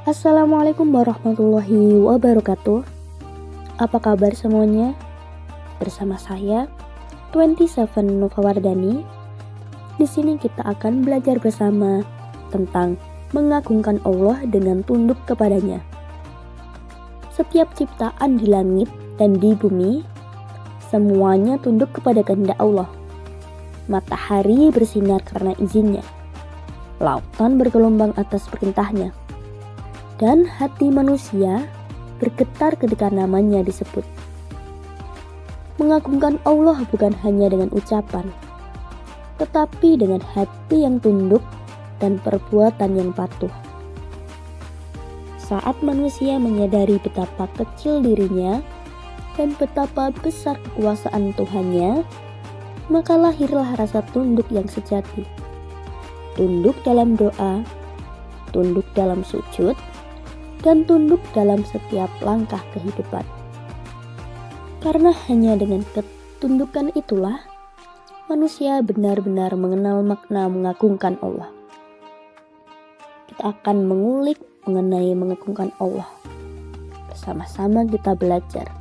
Assalamualaikum warahmatullahi wabarakatuh. Apa kabar semuanya? Bersama saya 27 Nova Wardani. Di sini kita akan belajar bersama tentang mengagungkan Allah dengan tunduk kepadanya. Setiap ciptaan di langit dan di bumi, semuanya tunduk kepada kehendak Allah. Matahari bersinar karena izinnya. Lautan bergelombang atas perintahnya. Dan hati manusia bergetar ketika namanya disebut. Mengagungkan Allah bukan hanya dengan ucapan, tetapi dengan hati yang tunduk dan perbuatan yang patuh. Saat manusia menyadari betapa kecil dirinya dan betapa besar kekuasaan Tuhannya, maka lahirlah rasa tunduk yang sejati. Tunduk dalam doa, tunduk dalam sujud, dan tunduk dalam setiap langkah kehidupan. Karena hanya dengan ketundukan itulah manusia benar-benar mengenal makna mengagungkan Allah. Kita akan mengulik mengenai mengagungkan Allah. Bersama-sama kita belajar.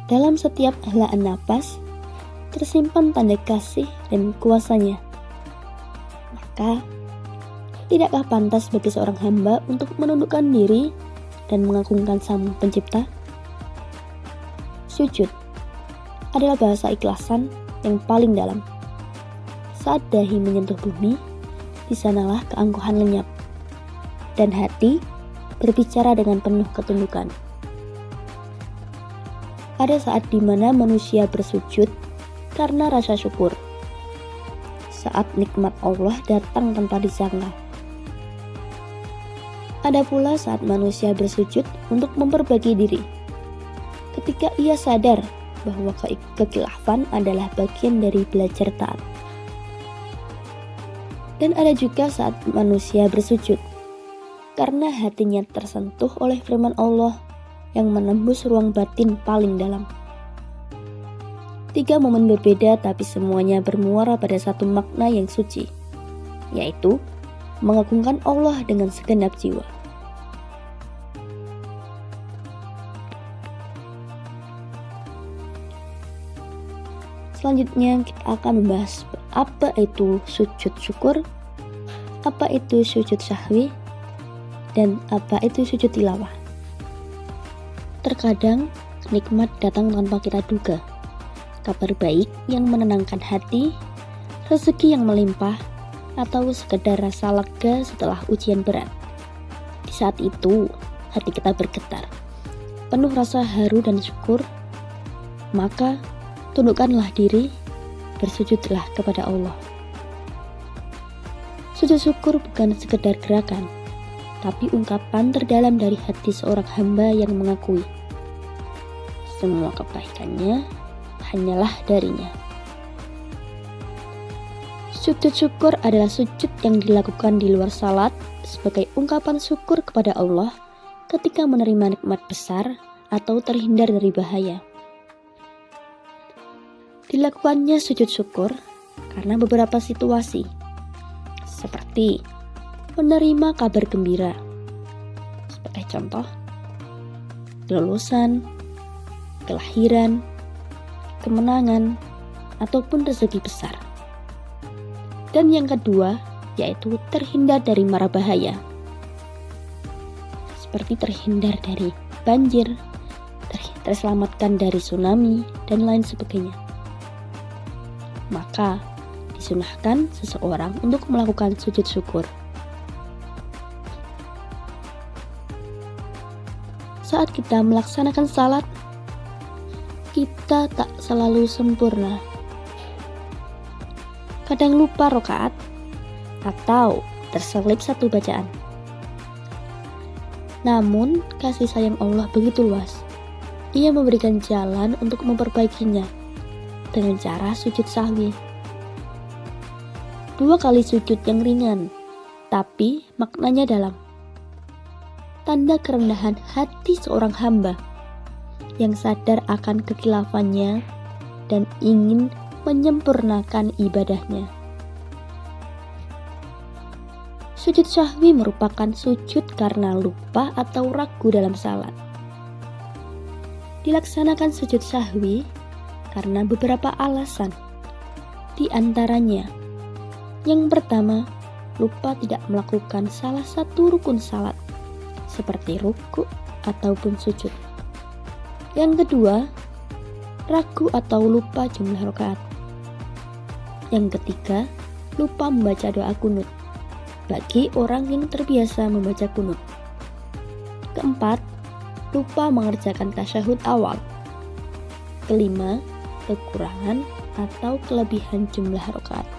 Dalam setiap helaan napas, tersimpan tanda kasih dan kuasanya. Maka, tidakkah pantas bagi seorang hamba untuk menundukkan diri dan mengagungkan Sang Pencipta? Sujud adalah bahasa ikhlasan yang paling dalam. Saat dahi menyentuh bumi, di sanalah keangkuhan lenyap, dan hati berbicara dengan penuh ketundukan. Ada saat di mana manusia bersujud karena rasa syukur. Saat nikmat Allah datang tanpa disangka. Ada pula saat manusia bersujud untuk memperbaiki diri. Ketika ia sadar bahwa kekhilafan adalah bagian dari belajar taat. Dan ada juga saat manusia bersujud karena hatinya tersentuh oleh firman Allah yang menembus ruang batin paling dalam. 3 momen berbeda tapi semuanya bermuara pada satu makna yang suci, yaitu mengagungkan Allah dengan segenap jiwa. Selanjutnya kita akan membahas apa itu sujud syukur, apa itu sujud sahwi, dan apa itu sujud tilawah. Terkadang nikmat datang tanpa kita duga. Kabar baik yang menenangkan hati, rezeki yang melimpah, atau sekedar rasa lega setelah ujian berat. Di saat itu, hati kita bergetar, penuh rasa haru dan syukur. Maka, tundukkanlah diri, bersujudlah kepada Allah. Sujud syukur bukan sekedar gerakan, tapi ungkapan terdalam dari hati seorang hamba yang mengakui semua kebaikannya hanyalah darinya. Sujud syukur adalah sujud yang dilakukan di luar salat sebagai ungkapan syukur kepada Allah ketika menerima nikmat besar atau terhindar dari bahaya. Dilakukannya sujud syukur karena beberapa situasi, seperti menerima kabar gembira, sebagai contoh, kelulusan, kelahiran, kemenangan, ataupun rezeki besar. Dan yang kedua, yaitu terhindar dari mara bahaya, seperti terhindar dari banjir, terselamatkan dari tsunami, dan lain sebagainya. Maka, disunahkan seseorang untuk melakukan sujud syukur. Saat kita melaksanakan salat, kita tak selalu sempurna. Kadang lupa rakaat atau terselip satu bacaan. Namun, kasih sayang Allah begitu luas. Ia memberikan jalan untuk memperbaikinya dengan cara sujud sahwi. 2 kali sujud yang ringan, tapi maknanya dalam. Tanda kerendahan hati seorang hamba yang sadar akan kekilafannya dan ingin menyempurnakan ibadahnya. Sujud sahwi merupakan sujud karena lupa atau ragu dalam salat. Dilaksanakan sujud sahwi karena beberapa alasan. Di antaranya, yang pertama, lupa tidak melakukan salah satu rukun salat, seperti ruku ataupun sujud. Yang kedua, ragu atau lupa jumlah rakaat. Yang ketiga, lupa membaca doa kunut bagi orang yang terbiasa membaca kunut. Keempat, lupa mengerjakan tasyahud awal. Kelima, kekurangan atau kelebihan jumlah rakaat.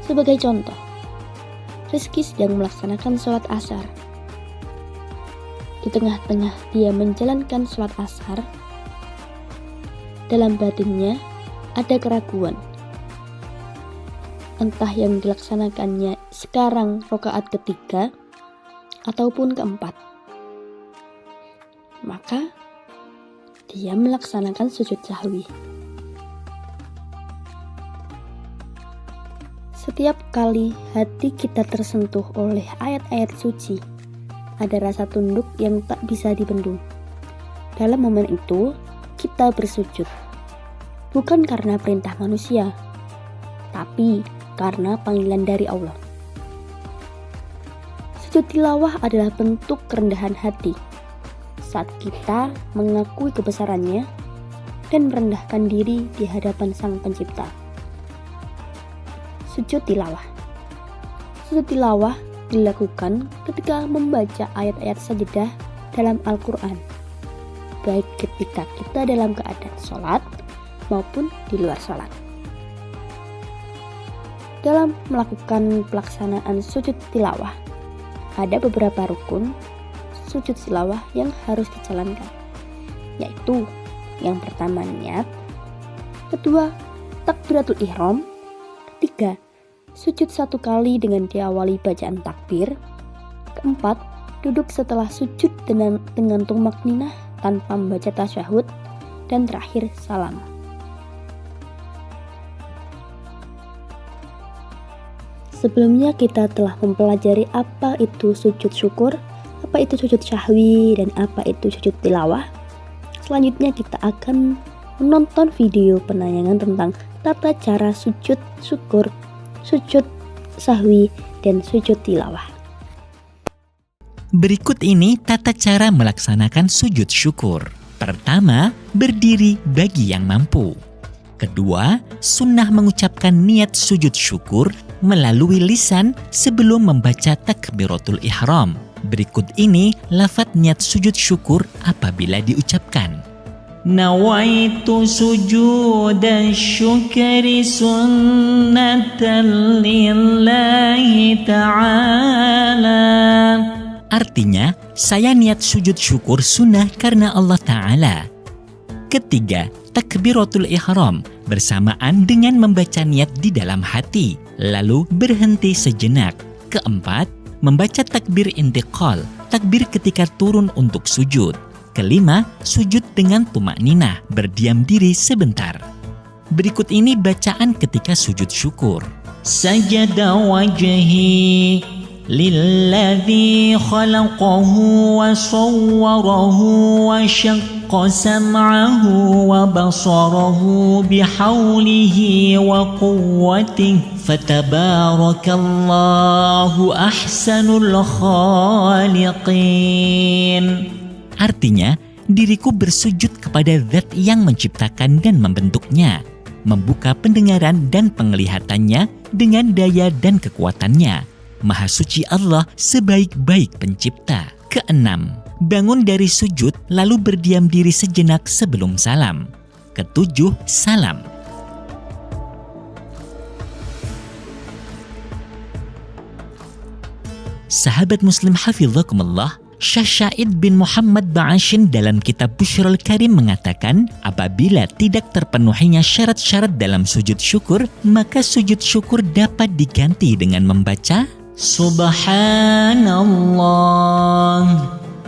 Sebagai contoh, Rizky sedang melaksanakan sholat asar. Di tengah-tengah dia menjalankan sholat asar, dalam batinnya ada keraguan. Entah yang dilaksanakannya sekarang rakaat ketiga ataupun keempat. Maka dia melaksanakan sujud sahwi. Setiap kali hati kita tersentuh oleh ayat-ayat suci, ada rasa tunduk yang tak bisa dibendung. Dalam momen itu, kita bersujud. Bukan karena perintah manusia, tapi karena panggilan dari Allah. Sujud tilawah adalah bentuk kerendahan hati saat kita mengakui kebesarannya dan merendahkan diri di hadapan Sang Pencipta. Sujud tilawah. Sujud tilawah dilakukan ketika membaca ayat-ayat sajadah dalam Al-Quran, baik ketika kita dalam keadaan sholat maupun di luar sholat. Dalam melakukan pelaksanaan sujud tilawah, ada beberapa rukun sujud tilawah yang harus dijalankan, yaitu yang pertama niat, kedua takbiratul ihram, ketiga, sujud satu kali dengan diawali bacaan takbir. Keempat, duduk setelah sujud dengan tumak ninah tanpa membaca tasyahud. Dan terakhir, salam. Sebelumnya kita telah mempelajari apa itu sujud syukur, apa itu sujud syahwi, dan apa itu sujud tilawah. Selanjutnya kita akan menonton video penayangan tentang tata cara sujud syukur, sujud sahwi, dan sujud tilawah. Berikut ini tata cara melaksanakan sujud syukur. Pertama, berdiri bagi yang mampu. Kedua, sunnah mengucapkan niat sujud syukur melalui lisan sebelum membaca takbiratul ihram. Berikut ini lafaz niat sujud syukur apabila diucapkan. Nawaitu sujudan syukri sunnatan lillahi ta'ala. Artinya, saya niat sujud syukur sunnah karena Allah Ta'ala. Ketiga, takbiratul ihram bersamaan dengan membaca niat di dalam hati, lalu berhenti sejenak. Keempat, membaca takbir intiqal, takbir ketika turun untuk sujud. Kelima, sujud dengan tumak ninah, berdiam diri sebentar. Berikut ini bacaan ketika sujud syukur. Sajada wajhi lilladzi khalaqahu wa sawwarahu wa syaqqa sam'ahu wa basarahu bihaulihi wa quwwatihi fatabarakallahu ahsanul khaliqin. Artinya, diriku bersujud kepada Zat yang menciptakan dan membentuknya, membuka pendengaran dan penglihatannya dengan daya dan kekuatannya. Maha suci Allah sebaik-baik pencipta. Keenam, bangun dari sujud lalu berdiam diri sejenak sebelum salam. Ketujuh, salam. Sahabat Muslim hafizakumullah, Syekh Syahid bin Muhammad Ba'ashin dalam kitab Bushrul Karim mengatakan, apabila tidak terpenuhinya syarat-syarat dalam sujud syukur, maka sujud syukur dapat diganti dengan membaca Subhanallah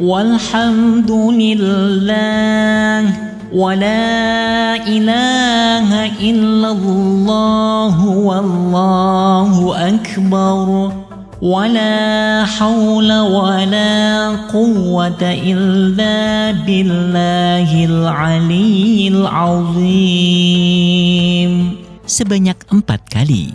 walhamdulillah ولا إله إلا الله والله أكبر ولا حول ولا قوة إلا بالله العلي العظيم. Sebanyak 4 kali.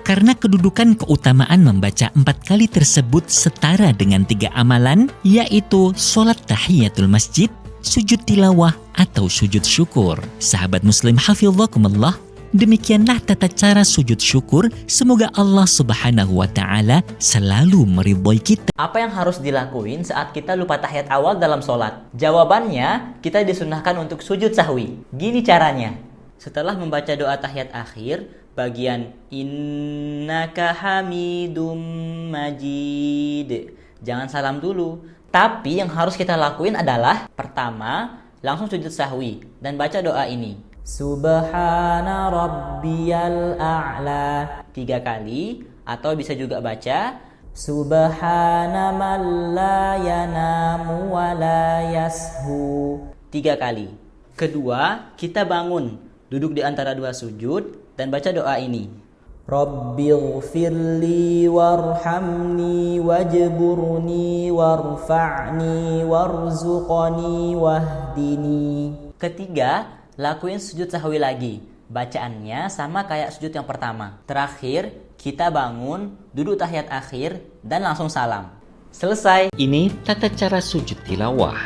Karena kedudukan keutamaan membaca 4 kali tersebut setara dengan 3 amalan, yaitu sholat tahiyatul masjid, sujud tilawah, atau sujud syukur. Sahabat muslim hafizakumullah, demikianlah tata cara sujud syukur. Semoga Allah subhanahu wa ta'ala selalu meridhoi kita. Apa yang harus dilakuin saat kita lupa tahiyat awal dalam sholat? Jawabannya, kita disunahkan untuk sujud sahwi. Gini caranya. Setelah membaca doa tahiyat akhir, bagian innaka hamidum majid, jangan salam dulu. Tapi yang harus kita lakuin adalah pertama, langsung sujud sahwi dan baca doa ini. Subhana rabbiyal a'la 3 kali, atau bisa juga baca Subhana man la yanamu wa la yashu 3 kali. Kedua, kita bangun, duduk di antara 2 sujud dan baca doa ini. Rabbighfirli warhamni wajburni warfa'ni warzuqni wahdini. Ketiga, lakuin sujud sahwi lagi. Bacaannya sama kayak sujud yang pertama. Terakhir, kita bangun, duduk tahiyat akhir, dan langsung salam. Selesai. Ini tata cara sujud tilawah.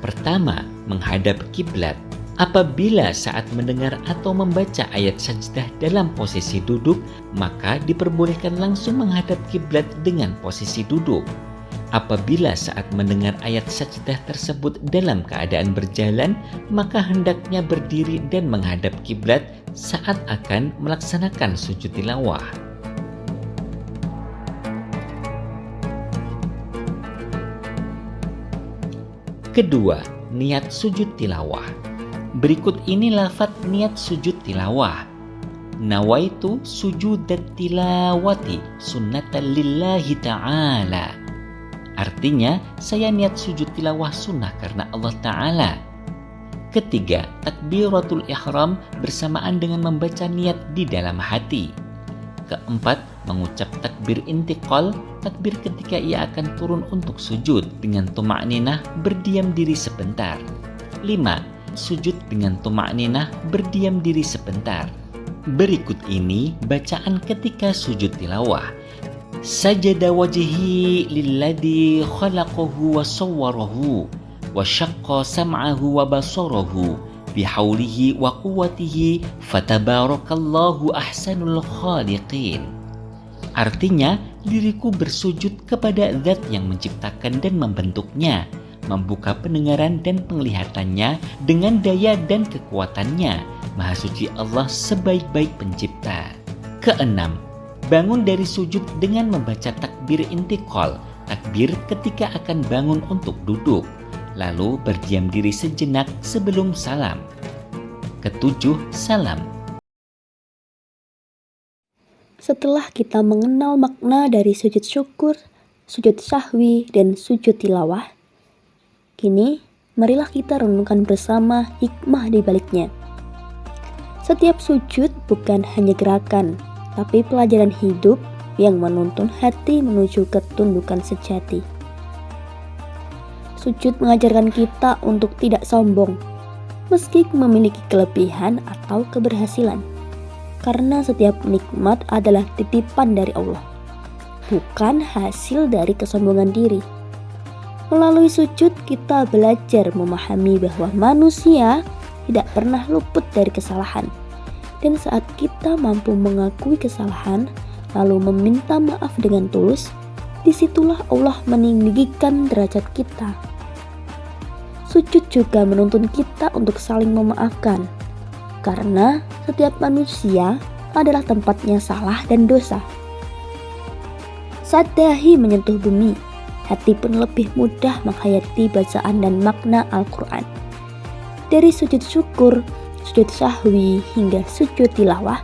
Pertama, menghadap kiblat. Apabila saat mendengar atau membaca ayat sajdah dalam posisi duduk, maka diperbolehkan langsung menghadap kiblat dengan posisi duduk. Apabila saat mendengar ayat sajdah tersebut dalam keadaan berjalan, maka hendaknya berdiri dan menghadap kiblat saat akan melaksanakan sujud tilawah. Kedua, niat sujud tilawah. Berikut ini lafaz niat sujud tilawah. Nawaitu sujudat tilawati sunnatan lillahi ta'ala. Artinya, saya niat sujud tilawah sunnah karena Allah Ta'ala. Ketiga, takbiratul ihram bersamaan dengan membaca niat di dalam hati. Keempat, mengucap takbir intiqal, takbir ketika ia akan turun untuk sujud dengan tuma'ninah berdiam diri sebentar. 5. Sujud dengan tuma'ninah berdiam diri sebentar. Berikut ini bacaan ketika sujud tilawah. Sajada wajhi lilladzi khalaqahu wa sawwarahu wa syaqqa sam'ahu wa basarahu bihaulihi wa quwwatihi fatabarakallahu ahsanul khaliqin. Artinya, diriku bersujud kepada zat yang menciptakan dan membentuknya, membuka pendengaran dan penglihatannya dengan daya dan kekuatannya. Maha suci Allah sebaik-baik pencipta. Keenam, bangun dari sujud dengan membaca takbir intiqal, takbir ketika akan bangun untuk duduk, lalu berdiam diri sejenak sebelum salam. Ketujuh, salam. Setelah kita mengenal makna dari sujud syukur, sujud sahwi, dan sujud tilawah, kini, marilah kita renungkan bersama hikmah di baliknya. Setiap sujud bukan hanya gerakan, tapi pelajaran hidup yang menuntun hati menuju ketundukan sejati. Sujud mengajarkan kita untuk tidak sombong, meski memiliki kelebihan atau keberhasilan. Karena setiap nikmat adalah titipan dari Allah, bukan hasil dari kesombongan diri. Melalui sujud kita belajar memahami bahwa manusia tidak pernah luput dari kesalahan. Dan saat kita mampu mengakui kesalahan, lalu meminta maaf dengan tulus, disitulah Allah meninggikan derajat kita. Sujud juga menuntun kita untuk saling memaafkan. Karena setiap manusia adalah tempatnya salah dan dosa. Saat dahi menyentuh bumi, hati pun lebih mudah menghayati bacaan dan makna Al-Quran. Dari sujud syukur, sujud sahwi, hingga sujud tilawah,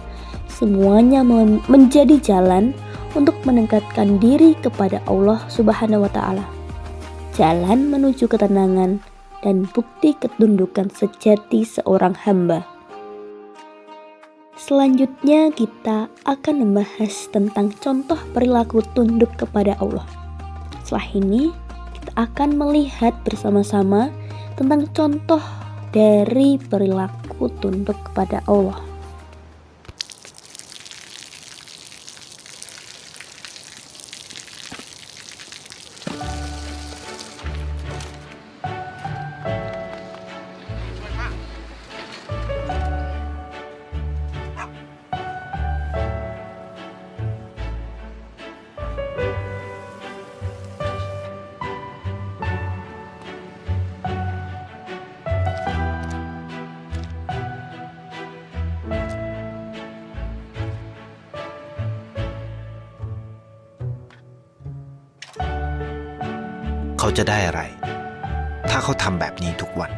semuanya menjadi jalan untuk mendekatkan diri kepada Allah Subhanahu wa Ta'ala. Jalan menuju ketenangan, dan bukti ketundukan sejati seorang hamba. Selanjutnya kita akan membahas tentang contoh perilaku tunduk kepada Allah. Setelah ini kita akan melihat bersama-sama tentang contoh dari perilaku tunduk kepada Allah.เขาจะได้อะไร ถ้าเขาทำแบบนี้ทุกวัน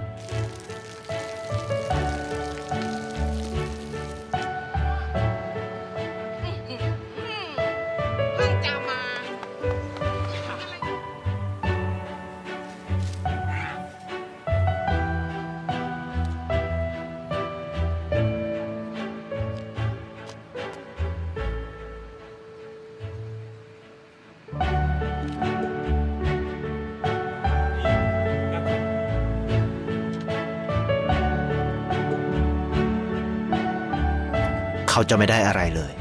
เขาจะไม่ได้อะไรเลย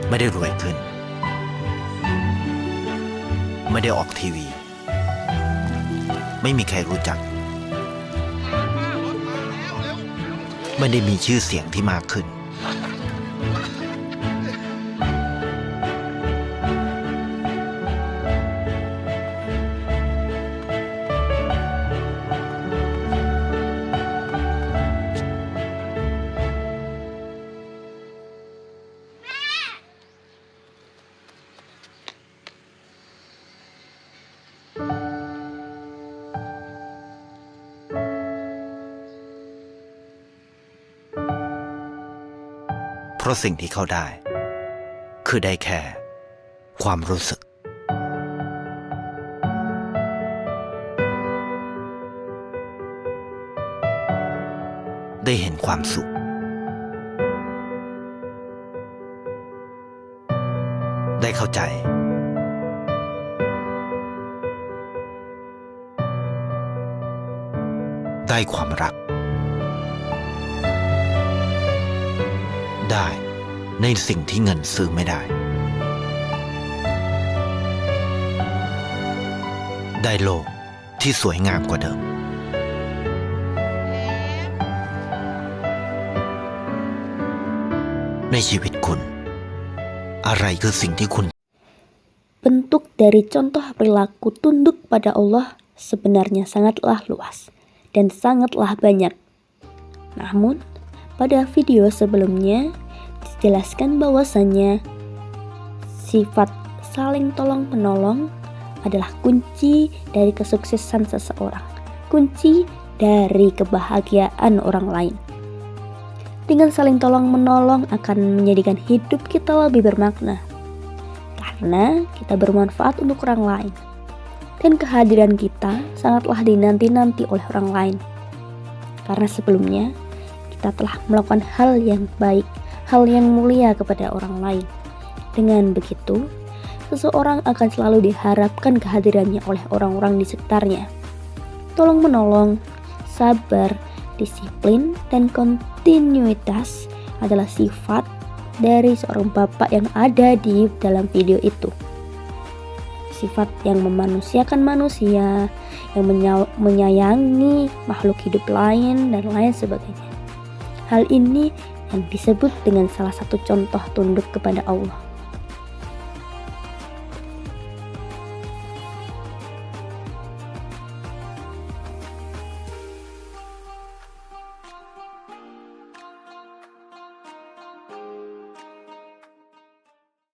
ไม่ได้รวยขึ้น ไม่ได้ออกทีวี ไม่มีใครรู้จัก ไม่ได้มีชื่อเสียงที่มากขึ้น เพราะสิ่งที่เขาได้ คือได้แค่ความรู้สึก ได้เห็นความสุข ได้เข้าใจ ได้ความรัก ได้ในสิ่งที่เงินซื้อไม่ได้ ได้โลกที่สวยงามกว่าเดิม ในชีวิตคุณ อะไรคือสิ่งที่คุณ Bentuk dari contoh perilaku tunduk pada Allah sebenarnya sangatlah luas dan sangatlah banyak. Namun, pada video sebelumnya dijelaskan bahwasannya sifat saling tolong-menolong adalah kunci dari kesuksesan seseorang, kunci dari kebahagiaan orang lain. Dengan saling tolong-menolong akan menjadikan hidup kita lebih bermakna, karena kita bermanfaat untuk orang lain, dan kehadiran kita sangatlah dinanti-nanti oleh orang lain, karena sebelumnya kita telah melakukan hal yang baik, hal yang mulia kepada orang lain. Dengan begitu, seseorang akan selalu diharapkan kehadirannya oleh orang-orang di sekitarnya. Tolong menolong, sabar, disiplin, dan kontinuitas adalah sifat dari seorang bapak yang ada di dalam video itu. Sifat yang memanusiakan manusia, yang menyayangi makhluk hidup lain, dan lain sebagainya. Hal ini yang disebut dengan salah satu contoh tunduk kepada Allah.